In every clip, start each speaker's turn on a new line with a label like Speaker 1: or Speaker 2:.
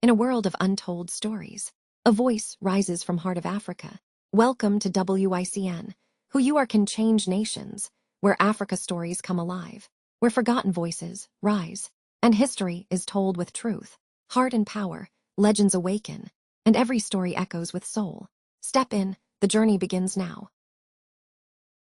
Speaker 1: In a world of untold stories, a voice rises from Heart of Africa. Welcome to WICN, who you are can change nations, where Africa stories come alive, where forgotten voices rise, and history is told with truth. Heart and power, legends awaken, and every story echoes with soul. Step in, the journey begins now.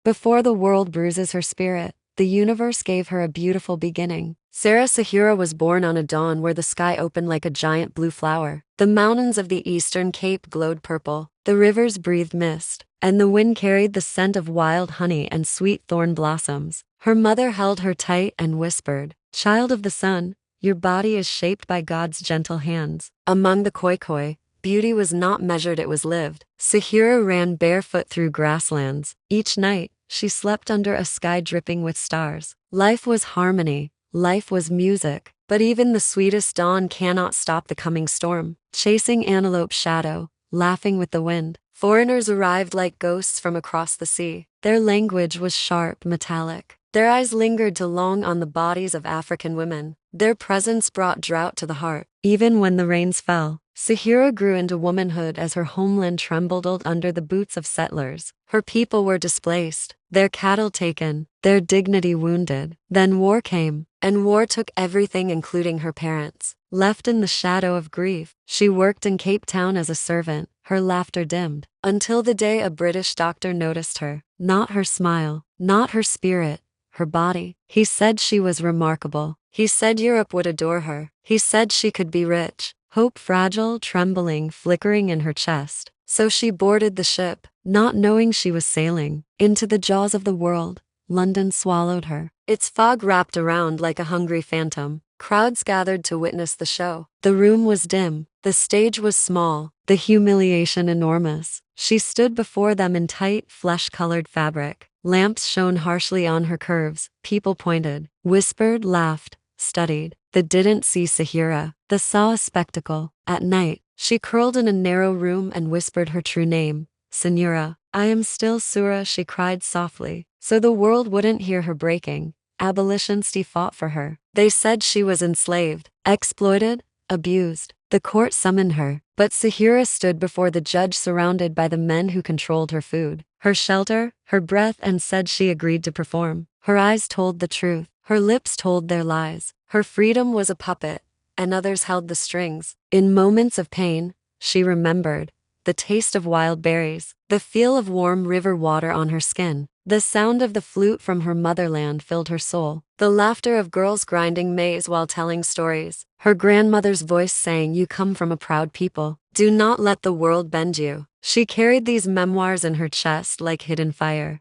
Speaker 2: Before the world bruises her spirit, the universe gave her a beautiful beginning. Sarah Sahira was born on a dawn where the sky opened like a giant blue flower. The mountains of the eastern cape glowed purple, the rivers breathed mist, and the wind carried the scent of wild honey and sweet thorn blossoms. Her mother held her tight and whispered, "Child of the sun, your body is shaped by God's gentle hands." Among the Khoikhoi, beauty was not measured, it was lived. Sahira ran barefoot through grasslands. Each night, she slept under a sky dripping with stars. Life was harmony, life was music, but even the sweetest dawn cannot stop the coming storm. Chasing antelope shadow, laughing with the wind, foreigners arrived like ghosts from across the sea. Their language was sharp, metallic. Their eyes lingered too long on the bodies of African women. Their presence brought drought to the heart. Even when the rains fell, Sahira grew into womanhood as her homeland trembled under the boots of settlers. Her people were displaced, their cattle taken, their dignity wounded. Then war came, and war took everything including her parents. Left in the shadow of grief, she worked in Cape Town as a servant, her laughter dimmed, until the day a British doctor noticed her. Not her smile, not her spirit, her body. He said she was remarkable. He said Europe would adore her. He said she could be rich. Hope fragile, trembling, flickering in her chest. So she boarded the ship, not knowing she was sailing into the jaws of the world. London swallowed her. Its fog wrapped around like a hungry phantom. Crowds gathered to witness the show. The room was dim. The stage was small. The humiliation enormous. She stood before them in tight, flesh-colored fabric. Lamps shone harshly on her curves. People pointed, whispered, laughed, studied. They didn't see Sahira. They saw a spectacle. At night, she curled in a narrow room and whispered her true name, Senora. "I am still Sura," she cried softly, so the world wouldn't hear her breaking. Abolitionists fought for her. They said she was enslaved, exploited, abused. The court summoned her, but Sahira stood before the judge surrounded by the men who controlled her food, her shelter, her breath, and said she agreed to perform. Her eyes told the truth. Her lips told their lies. Her freedom was a puppet, and others held the strings. In moments of pain, she remembered the taste of wild berries, the feel of warm river water on her skin. The sound of the flute from her motherland filled her soul. The laughter of girls grinding maize while telling stories. Her grandmother's voice saying, "You come from a proud people. Do not let the world bend you." She carried these memoirs in her chest like hidden fire.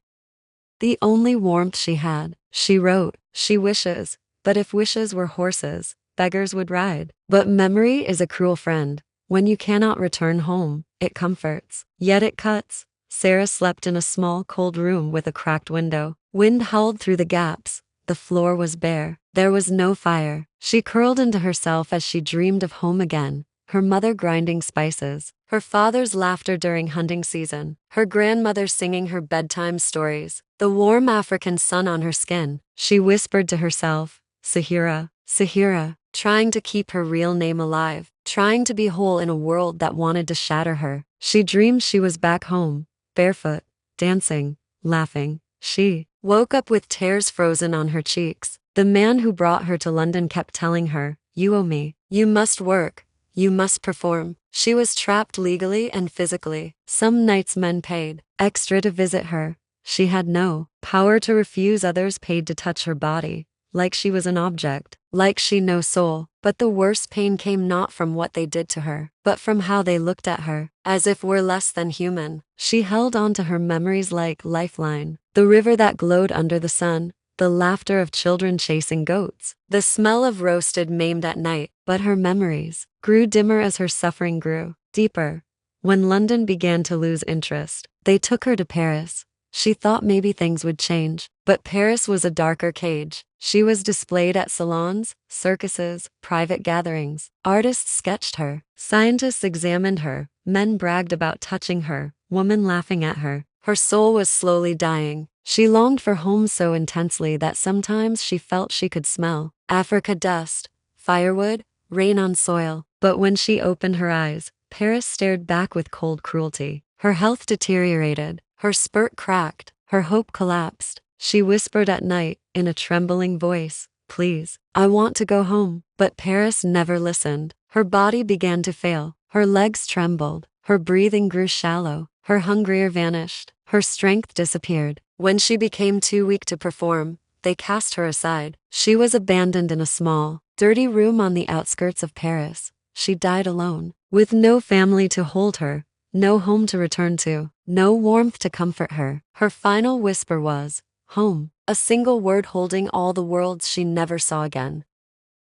Speaker 2: The only warmth she had, she wrote, she wishes, but if wishes were horses, beggars would ride. But memory is a cruel friend. When you cannot return home, it comforts, yet it cuts. Sarah slept in a small, cold room with a cracked window. Wind howled through the gaps. The floor was bare. There was no fire. She curled into herself as she dreamed of home again. Her mother grinding spices, her father's laughter during hunting season, her grandmother singing her bedtime stories, the warm African sun on her skin. She whispered to herself, "Sahira, Sahira," trying to keep her real name alive, trying to be whole in a world that wanted to shatter her. She dreamed she was back home, barefoot, dancing, laughing. She woke up with tears frozen on her cheeks. The man who brought her to London kept telling her, "You owe me. You must work. You must perform." She was trapped legally and physically. Some nights men paid extra to visit her. She had no power to refuse. Others paid to touch her body, like she was an object, like she no soul. But the worst pain came not from what they did to her, but from how they looked at her, as if we're less than human. She held on to her memories like lifeline. The river that glowed under the sun, the laughter of children chasing goats, the smell of roasted maimed at night. But her memories grew dimmer as her suffering grew deeper. When London began to lose interest, they took her to Paris. She thought maybe things would change, but Paris was a darker cage. She was displayed at salons, circuses, private gatherings. Artists sketched her. Scientists examined her. Men bragged about touching her. Women laughing at her. Her soul was slowly dying. She longed for home so intensely that sometimes she felt she could smell Africa dust, firewood, rain on soil. But when she opened her eyes, Paris stared back with cold cruelty. Her health deteriorated, her spirt cracked, her hope collapsed. She whispered at night, in a trembling voice, "Please, I want to go home." But Paris never listened. Her body began to fail, her legs trembled, her breathing grew shallow, her hunger vanished, her strength disappeared. When she became too weak to perform, they cast her aside. She was abandoned in a small, dirty room on the outskirts of Paris. She died alone, with no family to hold her, no home to return to, no warmth to comfort her. Her final whisper was, "Home," a single word holding all the worlds she never saw again.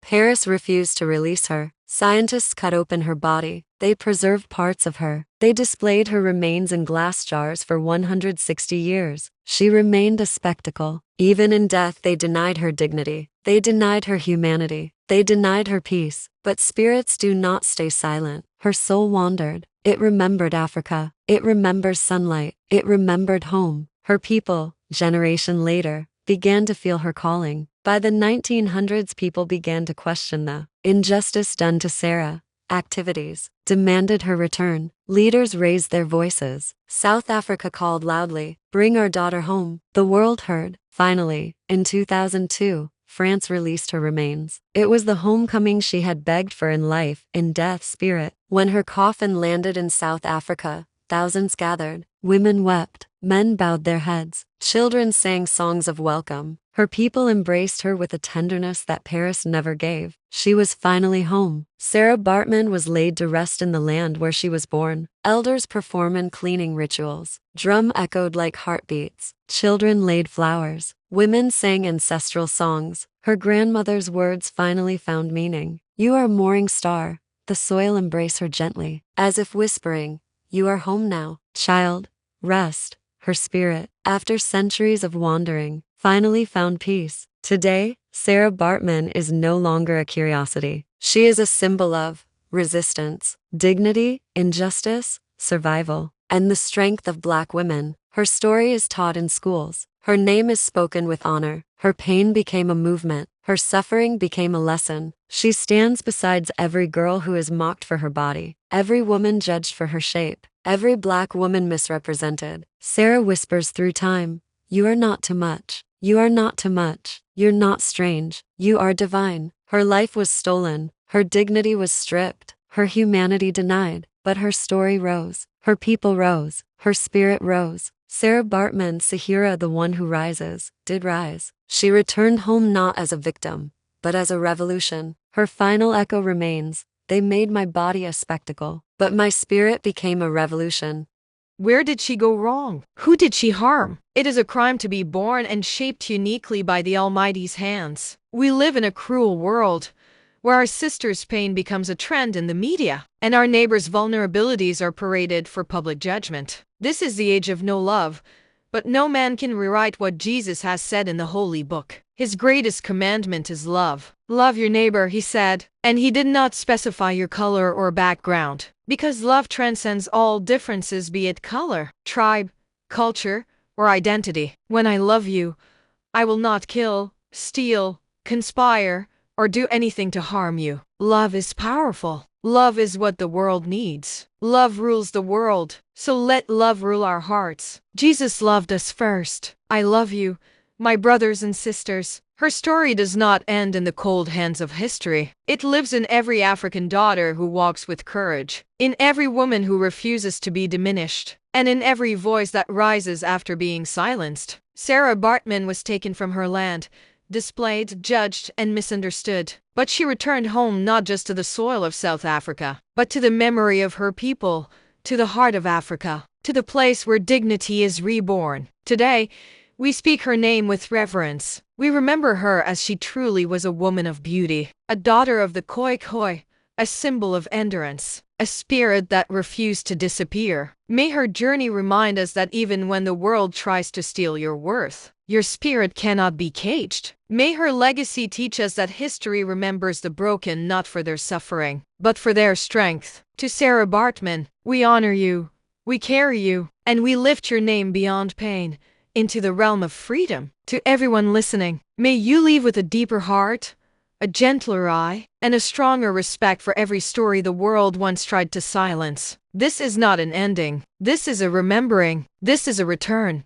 Speaker 2: Paris refused to release her. Scientists cut open her body. They preserved parts of her. They displayed her remains in glass jars for 160 years. She remained a spectacle. Even in death, they denied her dignity. They denied her humanity. They denied her peace. But spirits do not stay silent. Her soul wandered. It remembered Africa. It remembers sunlight. It remembered home. Her people, generation later, began to feel her calling. By the 1900s, people began to question the injustice done to Sarah. Activities demanded her return. Leaders raised their voices. South Africa called loudly, "Bring our daughter home." The world heard. Finally, in 2002, France released her remains. It was the homecoming she had begged for in life, in death spirit. When her coffin landed in South Africa, thousands gathered. Women wept. Men bowed their heads. Children sang songs of welcome. Her people embraced her with a tenderness that Paris never gave. She was finally home. Sarah Baartman was laid to rest in the land where she was born. Elders performed cleaning rituals. Drum echoed like heartbeats. Children laid flowers. Women sang ancestral songs. Her grandmother's words finally found meaning. "You are a morning star." The soil embraced her gently, as if whispering, "You are home now, child. Rest." Her spirit, after centuries of wandering, finally found peace. Today, Sarah Baartman is no longer a curiosity. She is a symbol of resistance, dignity, injustice, survival, and the strength of Black women. Her story is taught in schools. Her name is spoken with honor. Her pain became a movement. Her suffering became a lesson. She stands beside every girl who is mocked for her body, every woman judged for her shape, every Black woman misrepresented. Sarah whispers through time, "You are not too much. You are not too much. You're not strange. You are divine." Her life was stolen. Her dignity was stripped. Her humanity denied. But her story rose. Her people rose. Her spirit rose. Sarah Baartman, Sahira, the one who rises, did rise. She returned home not as a victim, but as a revolution. Her final echo remains, "They made my body a spectacle, but my spirit became a revolution."
Speaker 3: Where did she go wrong? Who did she harm? It is a crime to be born and shaped uniquely by the Almighty's hands. We live in a cruel world, where our sister's pain becomes a trend in the media, and our neighbor's vulnerabilities are paraded for public judgment. This is the age of no love, but no man can rewrite what Jesus has said in the Holy Book. His greatest commandment is love. Love your neighbor, he said, and he did not specify your color or background, because love transcends all differences, be it color, tribe, culture, or identity. When I love you, I will not kill, steal, conspire, or do anything to harm you. Love is powerful. Love is what the world needs. Love rules the world, so let love rule our hearts. Jesus loved us first. I love you, my brothers and sisters. Her story does not end in the cold hands of history. It lives in every African daughter who walks with courage, in every woman who refuses to be diminished, and in every voice that rises after being silenced. Sarah Baartman was taken from her land, displayed, judged, and misunderstood. But she returned home not just to the soil of South Africa, but to the memory of her people, to the heart of Africa, to the place where dignity is reborn. Today, we speak her name with reverence. We remember her as she truly was a woman of beauty, a daughter of the Khoi Khoi, a symbol of endurance, a spirit that refused to disappear. May her journey remind us that even when the world tries to steal your worth, your spirit cannot be caged. May her legacy teach us that history remembers the broken not for their suffering, but for their strength. To Sarah Baartman, we honor you, we carry you, and we lift your name beyond pain, into the realm of freedom. To everyone listening, may you leave with a deeper heart, a gentler eye, and a stronger respect for every story the world once tried to silence. This is not an ending. This is a remembering. This is a return.